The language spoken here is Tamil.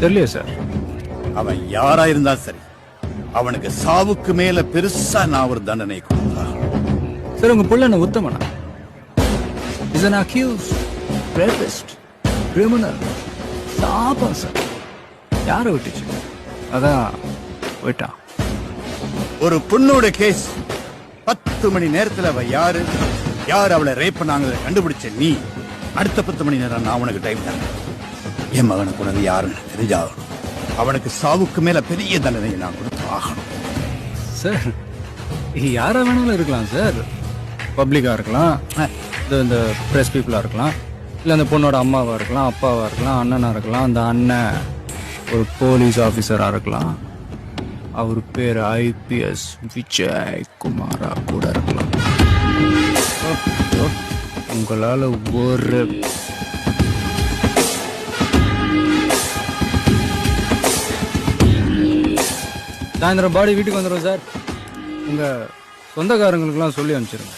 தெரியலையே சார். அவன் யாரா இருந்தா சரி, அவனுக்கு சாவுக்கு மேல பெருசா நான் ஒரு தண்டனை கொடுத்தா. சார் உங்க புள்ள என்ன உத்தமனா? Is an accused rapist criminal. சாபம் சார். யாரை விட்டுச்சு? அதான் விட்டான். ஒரு பொண்ணோட கேஸ் 10 மணி நேரத்துல அவ யாரு யார் அவளை ரேப் பண்ணாங்க கண்டுபிடிச்ச நீ அடுத்த 10 மணி நேரம் நான் அவனுக்கு டைம் தரேன். என் மகனை கொண்டது யாருன்னு தெரிஞ்சாகணும். அவனுக்கு சாவுக்கு மேல பெரிய தண்டனை நான் கொடுத்து ஆகணும். சார் யாரா வேணாலும் இருக்கலாம் சார். பப்ளிக்கா இருக்கலாம், இந்த பிரஸ் பீப்புளா இருக்கலாம், இல்லை அந்த பொண்ணோட அம்மாவா இருக்கலாம், அப்பாவா இருக்கலாம், அண்ணனா இருக்கலாம். அந்த அண்ணன் ஒரு போலீஸ் ஆஃபீஸரா இருக்கலாம். அவர் பேர் IPS விஜய் குமாரா கூட இருக்கலாம். உங்களால ஒரு சாயந்தரம் பாடி வீட்டுக்கு வந்துடும் சார். உங்க சொந்தக்காரங்களுக்கெல்லாம் சொல்லி அனுப்பிச்சிருங்க.